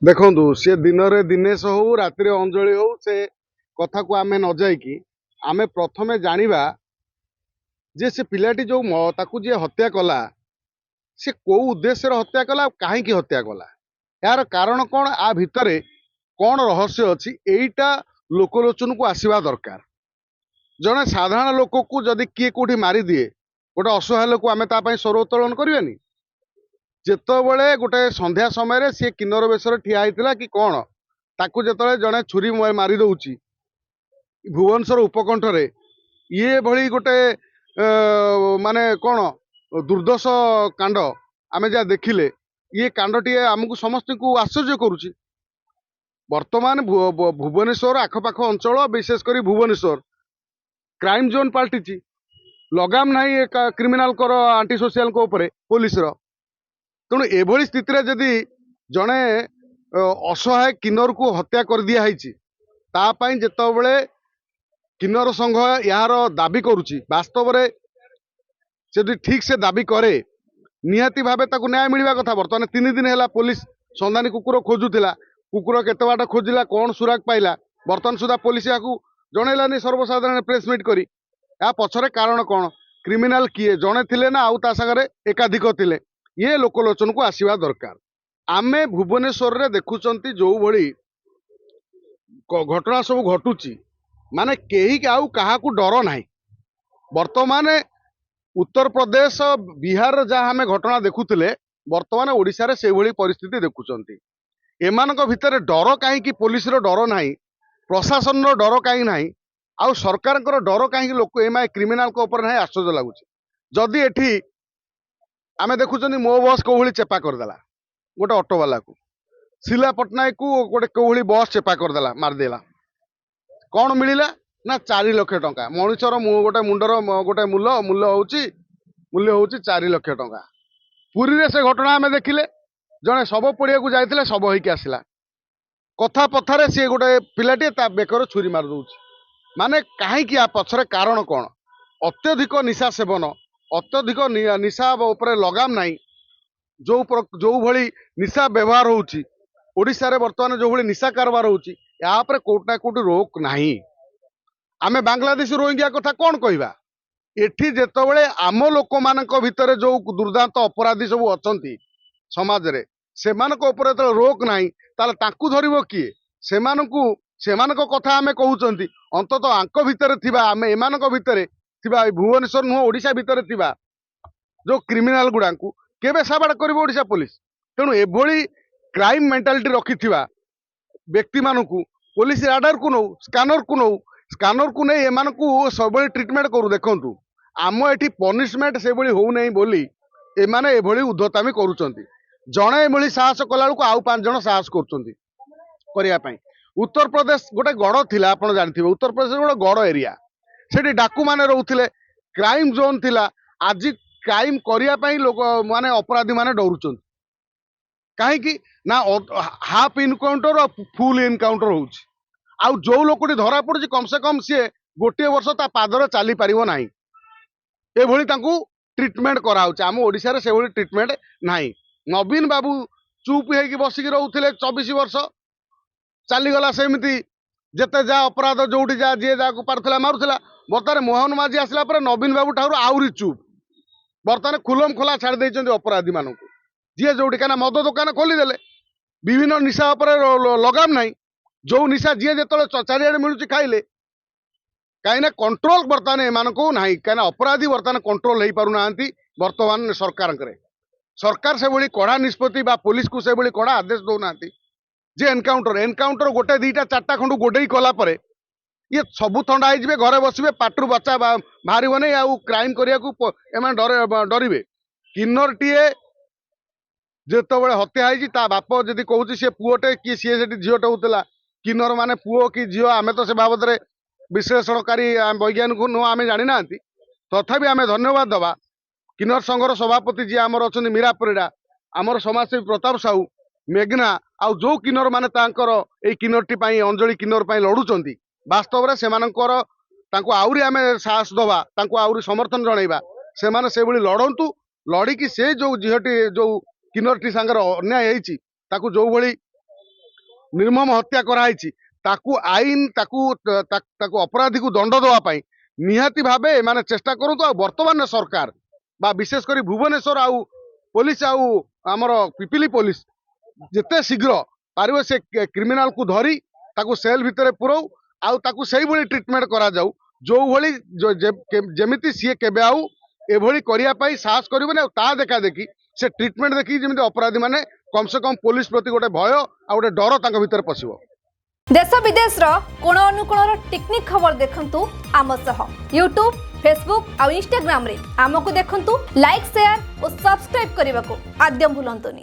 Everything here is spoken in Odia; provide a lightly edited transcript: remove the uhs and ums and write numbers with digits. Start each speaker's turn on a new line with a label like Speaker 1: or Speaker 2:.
Speaker 1: ଦେଖନ୍ତୁ ସେ ଦିନରେ ଦିନେଶ ହଉ ରାତିରେ ଅଞ୍ଜଳି ହଉ ସେ କଥାକୁ ଆମେ ନ ଯାଇକି ଆମେ ପ୍ରଥମେ ଜାଣିବା ଯେ ସେ ପିଲାଟି ଯୋଉ ତାକୁ ଯିଏ ହତ୍ୟା କଲା ସେ କୋଉ ଉଦ୍ଦେଶ୍ୟରେ ହତ୍ୟା କଲା ଆଉ କାହିଁକି ହତ୍ୟା କଲା, ଏହାର କାରଣ କଣ, ଆ ଭିତରେ କଣ ରହସ୍ୟ ଅଛି, ଏଇଟା ଲୋକଲୋଚନକୁ ଆସିବା ଦରକାର। ଜଣେ ସାଧାରଣ ଲୋକକୁ ଯଦି କିଏ କୋଉଠି ମାରିଦିଏ, ଗୋଟେ ଅସହାୟ ଲୋକ, ଆମେ ତା ପାଇଁ ସ୍ୱର ଉତ୍ତୋଳନ କରିବାନି? ଯେତେବେଳେ ଗୋଟେ ସନ୍ଧ୍ୟା ସମୟରେ ସିଏ କିନ୍ନର ବେଶରେ ଠିଆ ହେଇଥିଲା କି କଣ, ତାକୁ ଯେତେବେଳେ ଜଣେ ଛୁରୀ ମାରି ଦଉଛି ଭୁବନେଶ୍ୱର ଉପକଣ୍ଠରେ, ଇଏ ଭଳି ଗୋଟେ ମାନେ କଣ ଦୁର୍ଦ୍ଦଶ କାଣ୍ଡ ଆମେ ଯାହା ଦେଖିଲେ, ଇଏ କାଣ୍ଡଟିଏ ଆମକୁ ସମସ୍ତଙ୍କୁ ଆଶ୍ଚର୍ଯ୍ୟ କରୁଛି। ବର୍ତ୍ତମାନ ଭୁବନେଶ୍ୱର ଆଖପାଖ ଅଞ୍ଚଳ, ବିଶେଷ କରି ଭୁବନେଶ୍ୱର କ୍ରାଇମ ଜୋନ ପାଲଟିଛି। ଲଗାମ ନାହିଁ କ୍ରିମିନାଲଙ୍କର, ଆଣ୍ଟି ସୋସିଆଲଙ୍କ ଉପରେ ପୋଲିସର। ତେଣୁ ଏଭଳି ସ୍ଥିତିରେ ଯଦି ଜଣେ ଅସହାୟ କିନ୍ନରକୁ ହତ୍ୟା କରିଦିଆ ହେଇଛି, ତା ପାଇଁ ଯେତେବେଳେ କିନ୍ନର ସଂଘ ଏହାର ଦାବି କରୁଛି, ବାସ୍ତବରେ ଯଦି ଠିକ ସେ ଦାବି କରେ ନିହାତି ଭାବେ ତାକୁ ନ୍ୟାୟ ମିଳିବା କଥା। ବର୍ତ୍ତମାନ 3 ଦିନ ହେଲା ପୋଲିସ ସନ୍ଧାନୀ କୁକୁର ଖୋଜୁଥିଲା, କୁକୁର କେତେ ବାଟ ଖୋଜିଲା, କଣ ସୁରାଗ ପାଇଲା, ବର୍ତ୍ତମାନ ସୁଦ୍ଧା ପୋଲିସ ଏହାକୁ ଜଣେଇଲାନି ସର୍ବସାଧାରଣ ପ୍ରେସ ମିଟ୍ କରି। ଏହା ପଛରେ କାରଣ କଣ, କ୍ରିମିନାଲ କିଏ, ଜଣେ ଥିଲେ ନା ଆଉ ତା ସାଙ୍ଗରେ ଏକାଧିକ ଥିଲେ, ଇଏ ଲୋକଲୋଚନକୁ ଆସିବା ଦରକାର। ଆମେ ଭୁବନେଶ୍ୱରରେ ଦେଖୁଛନ୍ତି ଯୋଉ ଭଳି ଘଟଣା ସବୁ ଘଟୁଛି, ମାନେ କେହି ଆଉ କାହାକୁ ଡର ନାହିଁ। ବର୍ତ୍ତମାନ ଉତ୍ତରପ୍ରଦେଶ, ବିହାରରେ ଯାହା ଆମେ ଘଟଣା ଦେଖୁଥିଲେ, ବର୍ତ୍ତମାନ ଓଡ଼ିଶାରେ ସେଇଭଳି ପରିସ୍ଥିତି ଦେଖୁଛନ୍ତି। ଏମାନଙ୍କ ଭିତରେ ଡର କାହିଁକି, ପୋଲିସର ଡର ନାହିଁ, ପ୍ରଶାସନର ଡର କାହିଁକି ନାହିଁ, ଆଉ ସରକାରଙ୍କର ଡର କାହିଁକି ଲୋକ ଏମାନେ କ୍ରିମିନାଲଙ୍କ ଉପରେ ନାହିଁ, ଆଶ୍ଚର୍ଯ୍ୟ ଲାଗୁଛି। ଯଦି ଏଠି ଆମେ ଦେଖୁଛନ୍ତି ମୋ ବସ୍ କୋଉଭଳି ଚେପା କରିଦେଲା ଗୋଟେ ଅଟୋବାଲାକୁ, ଶିଲା ପଟ୍ଟନାୟକକୁ ଗୋଟେ କୋଉଭଳି ବସ୍ ଚେପା କରିଦେଲା, ମାରିଦେଲା, କଣ ମିଳିଲା ନା 4 ଲକ୍ଷ ଟଙ୍କା। ମଣିଷର ଗୋଟେ ମୁଣ୍ଡର ଗୋଟେ ମୂଲ୍ୟ ହଉଛି 4 ଲକ୍ଷ ଟଙ୍କା। ପୁରୀରେ ସେ ଘଟଣା ଆମେ ଦେଖିଲେ, ଜଣେ ଶବ ପୋଡ଼ିବାକୁ ଯାଇଥିଲେ, ଶବ ହେଇକି ଆସିଲା, କଥା ପଥାରେ ସିଏ ଗୋଟେ ପିଲାଟିଏ ତା ବେକରେ ଛୁରୀ ମାରି ଦଉଛି। ମାନେ କାହିଁକି, ଆ ପଛରେ କାରଣ କଣ? ଅତ୍ୟଧିକ ନିଶା ସେବନ, ଅତ୍ୟଧିକ ନିଶା ଉପରେ ଲଗାମ ନାହିଁ। ଯୋଉ ଭଳି ନିଶା ବ୍ୟବହାର ହଉଛି ଓଡ଼ିଶାରେ, ବର୍ତ୍ତମାନ ଯୋଉ ଭଳି ନିଶା କାରବାର ହଉଛି, ଏହା ଉପରେ କୋଉଠି ନା କୋଉଠି ରୋକ ନାହିଁ। ଆମେ ବାଂଲାଦେଶୀ ରୋହିଙ୍ଗ୍ୟା କଥା କଣ କହିବା? ଏଠି ଯେତେବେଳେ ଆମ ଲୋକମାନଙ୍କ ଭିତରେ ଯୋଉ ଦୁର୍ଦାନ୍ତ ଅପରାଧୀ ସବୁ ଅଛନ୍ତି ସମାଜରେ, ସେମାନଙ୍କ ଉପରେ ଯେତେବେଳେ ରୋକ ନାହିଁ, ତାହେଲେ ତାଙ୍କୁ ଧରିବ କିଏ? ସେମାନଙ୍କ କଥା ଆମେ କହୁଛନ୍ତି, ଅନ୍ତତଃ ଆଙ୍କ ଭିତରେ ଥିବା, ଆମେ ଏମାନଙ୍କ ଭିତରେ ଥିବା, ଭୁବନେଶ୍ୱର ନୁହଁ ଓଡ଼ିଶା ଭିତରେ ଥିବା ଯୋଉ କ୍ରିମିନାଲ ଗୁଡାଙ୍କୁ କେବେ ସାବାଡ କରିବ ଓଡ଼ିଶା ପୋଲିସ? ତେଣୁ ଏଭଳି କ୍ରାଇମ ମେଣ୍ଟାଲିଟି ରଖିଥିବା ବ୍ୟକ୍ତି ମାନଙ୍କୁ ପୋଲିସ ରାଡାରକୁ ନଉ, ସ୍କାନରକୁ ନେଇ ଏମାନଙ୍କୁ ସବୁବେଳେ ଟ୍ରିଟମେଣ୍ଟ କରୁ। ଦେଖନ୍ତୁ, ଆମ ଏଠି ପନିଶମେଣ୍ଟ ସେଭଳି ହଉନାହିଁ ବୋଲି ଏମାନେ ଏଭଳି ଉଦ୍ଧତାମି କରୁଛନ୍ତି। ଜଣେ ଏଭଳି ସାହସ କଲା ବେଳକୁ ଆଉ 5 ଜଣ ସାହସ କରୁଛନ୍ତି କରିବା ପାଇଁ। ଉତ୍ତରପ୍ରଦେଶ ଗୋଟେ ଗଡ଼ ଥିଲା, ଆପଣ ଜାଣିଥିବେ, ଉତ୍ତରପ୍ରଦେଶ ଗୋଟେ ଗଡ଼ ଏରିଆ, ସେଠି ଡାକୁ ମାନେ ରହୁଥିଲେ, କ୍ରାଇମ ଜୋନ ଥିଲା। ଆଜି କ୍ରାଇମ କରିବା ପାଇଁ ଲୋକ ମାନେ, ଅପରାଧୀ ମାନେ ଡରୁଛନ୍ତି। କାହିଁକି ନା ହାଫ ଇନକାଉଣ୍ଟର ଆଉ ଫୁଲ ଇନକାଉଣ୍ଟର ହଉଛି। ଆଉ ଯୋଉ ଲୋକଟି ଧରା ପଡୁଛି, କମ ସେ କମ ସିଏ 1 ବର୍ଷ ତା ପାଦରେ ଚାଲି ପାରିବ ନାହିଁ, ଏଭଳି ତାଙ୍କୁ ଟ୍ରିଟମେଣ୍ଟ କରାହଉଛି। ଆମ ଓଡ଼ିଶାରେ ସେଭଳି ଟ୍ରିଟମେଣ୍ଟ ନାହିଁ। ନବୀନ ବାବୁ ଚୁପ ହେଇକି ବସିକି ରହୁଥିଲେ 24 ବର୍ଷ, ଚାଲିଗଲା ସେମିତି, ଯେତେ ଯାହା ଅପରାଧ ଯୋଉଠି ଯାହା ଯିଏ ଯାହାକୁ ପାରୁଥିଲା ମାରୁଥିଲା। ବର୍ତ୍ତମାନ ମୋହନ ମାଝୀ ଆସିଲା ପରେ ନବୀନ ବାବୁ ଠାରୁ ଆହୁରି ଚୁପ, ବର୍ତ୍ତମାନ ଖୁଲମ ଖୋଲା ଛାଡି ଦେଇଛନ୍ତି ଅପରାଧୀ ମାନଙ୍କୁ। ଯିଏ ଯୋଉଠି, କାହିଁକିନା ମଦ ଦୋକାନ ଖୋଲିଦେଲେ, ବିଭିନ୍ନ ନିଶା ଉପରେ ଲଗାମ ନାହିଁ। ଯୋଉ ନିଶା ଯିଏ ଯେତେବେଳେ ଚାରିଆଡେ ମିଳୁଛି ଖାଇଲେ, କାହିଁକିନା କଣ୍ଟ୍ରୋଲ ବର୍ତ୍ତମାନ ଏମାନଙ୍କୁ ନାହିଁ, କାହିଁକିନା ଅପରାଧୀ ବର୍ତ୍ତମାନ କଣ୍ଟ୍ରୋଲ ହେଇପାରୁନାହାନ୍ତି ବର୍ତ୍ତମାନ ସରକାରଙ୍କର। ସରକାର ସେଭଳି କଡା ନିଷ୍ପତ୍ତି ବା ପୋଲିସକୁ ସେଭଳି କଡା ଆଦେଶ ଦଉନାହାନ୍ତି ଯେ ଏନକାଉଣ୍ଟର 1, 2, 4ଟା ଖଣ୍ଡୁ ଗୋଡେଇ କଲା ପରେ ଇଏ ସବୁ ଥଣ୍ଡା ହେଇଯିବେ, ଘରେ ବସିବେ, ପାଟରୁ ବଚା ବାହାରିବନି, ଆଉ କ୍ରାଇମ କରିବାକୁ ଏମାନେ ଡରିବେ। କିନ୍ନରଟିଏ ଯେତେବେଳେ ହତ୍ୟା ହେଇଛି, ତା ବାପ ଯଦି କହୁଛି ସେ ପୁଅଟେ କି ସିଏ ସେଠି ଝିଅଟେ ହଉଥିଲା, କିନ୍ନର ମାନେ ପୁଅ କି ଝିଅ ଆମେ ତ ସେ ବାବଦରେ ବିଶ୍ଳେଷଣକାରୀ ବୈଜ୍ଞାନିକ ନୁହଁ, ଆମେ ଜାଣିନାହାନ୍ତି। ତଥାପି ଆମେ ଧନ୍ୟବାଦ ଦେବା କିନ୍ନର ସଂଘର ସଭାପତି ଯିଏ ଆମର ଅଛନ୍ତି ମୀରା ପରିଡ଼ା, ଆମର ସମାଜସେବୀ ପ୍ରତାପ ସାହୁ, ମେଘନା, ଆଉ ଯୋଉ କିନ୍ନର ମାନେ ତାଙ୍କର ଏଇ କିନ୍ନରଟି ପାଇଁ, ଅଞ୍ଜଳି କିନ୍ନର ପାଇଁ ଲଢୁଛନ୍ତି, ବାସ୍ତବରେ ସେମାନଙ୍କର ତାଙ୍କୁ ଆହୁରି ଆମେ ସାହସ ଦେବା, ତାଙ୍କୁ ଆହୁରି ସମର୍ଥନ ଜଣେଇବା। ସେମାନେ ସେଭଳି ଲଢନ୍ତୁ, ଲଢିକି ସେ ଯୋଉ ଝିଅଟି ଯୋଉ किन्नरटी सांगर अन्याय ହେଇଛି ताकू जो भली निर्मम हत्या कराई ताकू आईन ताकू अपराधी को दंड देवा पाई निहाती भावे माने चेष्टा करंतु आ वर्तमान सरकार बा विशेष करी भुवनेश्वर आउ पुलिस आउ हमर पिपिली पुलिस जिते शीघ्र पारिबे से क्रिमिनल को धरी ताकू सेल भितर पुरौ आउ ताकू सही भली ट्रीटमेंट करा जाऊ जो भली जेमिति सी केबे आउ एभली करिया पाई साहस करिबने ता देखा देखी से ट्रीटमेंट देखी जेमिति अपराधी माने कम से कम पुलिस प्रति गोटे भय आ गोटे डर तांको भितर पसिबो।
Speaker 2: देश विदेश कोण अनुकोणर टेक्निक खबर देखंतु आम सह यूट्यूब फेसबुक और इंस्टाग्राम रे आमको देखंतु लाइक शेयर और सब्सक्राइब करने को आद्यम भूलंतुनी।